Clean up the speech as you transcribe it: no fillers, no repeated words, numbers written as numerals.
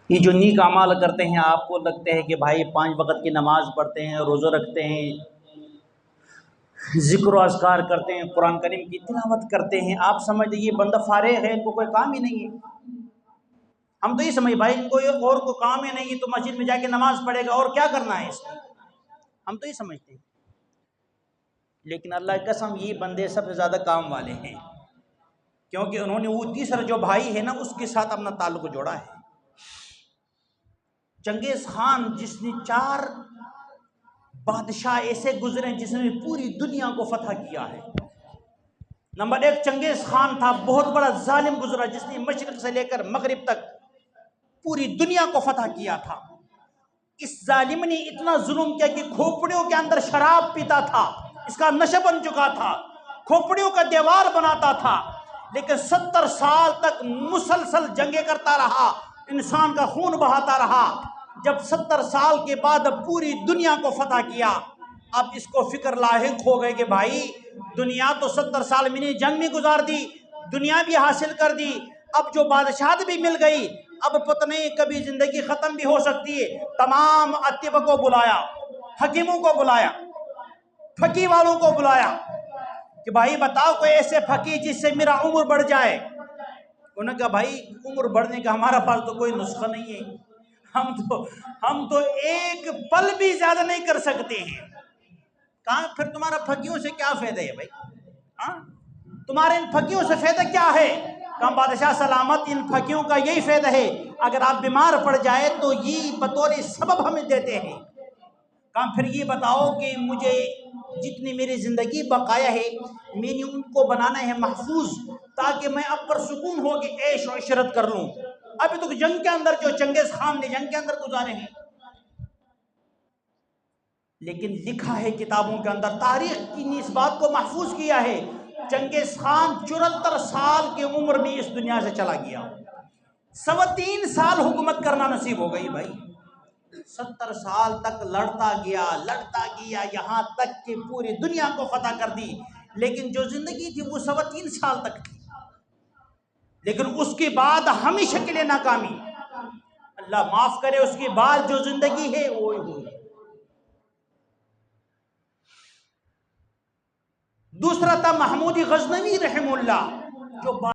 یہ جو نیک اعمال کرتے ہیں، آپ کو لگتے ہیں کہ بھائی 5 وقت کی نماز پڑھتے ہیں، روزہ رکھتے ہیں، ذکر و اذکار کرتے ہیں، قرآن کریم کی تلاوت کرتے ہیں، آپ سمجھتے یہ بندہ فارغ ہے، ان کو کوئی کام ہی نہیں ہے۔ ہم تو یہ سمجھ بھائی ان کو اور کوئی کام ہی نہیں ہے تو مسجد میں جا کے نماز پڑھے گا، اور کیا کرنا ہے اس میں، ہم تو یہ سمجھتے ہیں۔ لیکن اللہ کی قسم یہ بندے سب سے زیادہ کام والے ہیں، کیونکہ انہوں نے وہ تیسرا جو بھائی ہے نا اس کے ساتھ اپنا تعلق جوڑا ہے۔ چنگیز خان جس نے 4 بادشاہ ایسے گزرے جس نے پوری دنیا کو فتح کیا ہے۔ نمبر 1 چنگیز خان تھا، بہت بڑا ظالم گزرا جس نے مشرق سے لے کر مغرب تک پوری دنیا کو فتح کیا تھا۔ اس ظالم نے اتنا ظلم کیا کہ کھوپڑیوں کے اندر شراب پیتا تھا، اس کا نشہ بن چکا تھا، کھوپڑیوں کا دیوار بناتا تھا، لیکن 70 سال تک مسلسل جنگیں کرتا رہا، انسان کا خون بہاتا رہا۔ جب 70 سال کے بعد پوری دنیا کو فتح کیا، اب اس کو فکر لاحق ہو گئے کہ بھائی دنیا تو 70 سال میں نے جنگ میں گزار دی، دنیا بھی حاصل کر دی، اب جو بادشاہت بھی مل گئی، اب پتہ نہیں کبھی زندگی ختم بھی ہو سکتی ہے۔ تمام اتباع کو بلایا، حکیموں کو بلایا، فقی والوں کو بلایا کہ بھائی بتاؤ کوئی ایسے فقی جس سے میرا عمر بڑھ جائے۔ انہوں نے کہا بھائی عمر بڑھنے کا ہمارا پاس تو کوئی نسخہ نہیں ہے، ہم تو ایک پل بھی زیادہ نہیں کر سکتے ہیں۔ کہاں پھر تمہارا پھکیوں سے کیا فائدہ ہے بھائی؟ تمہارے ان پھکیوں سے فائدہ کیا ہے؟ کہا بادشاہ سلامت، ان پھکیوں کا یہی فائدہ ہے، اگر آپ بیمار پڑ جائے تو یہ بطور سبب ہمیں دیتے ہیں۔ کہا پھر یہ بتاؤ کہ مجھے جتنی میری زندگی بقایا ہے میں نے ان کو بنانا ہے محفوظ، تاکہ میں اب پر سکون ہو کے عیش و عشرت کر لوں۔ ابھی تو جنگ کے اندر جو چنگیز خان نے جنگ کے اندر گزارے ہیں، لیکن لکھا ہے کتابوں کے اندر، تاریخ کی نے اس بات کو محفوظ کیا ہے، چنگیز خان 74 سال کی عمر میں اس دنیا سے چلا گیا۔ 3.25 سال حکومت کرنا نصیب ہو گئی بھائی، 70 سال تک لڑتا گیا، یہاں تک کہ پوری دنیا کو فتح کر دی، لیکن جو زندگی تھی وہ 3.25 سال تک تھی، لیکن اس کے بعد ہمیشہ کے لیے ناکامی۔ اللہ معاف کرے، اس کے بعد جو زندگی ہے وہ دوسرا تھا محمود غزنوی رحمہ اللہ، جو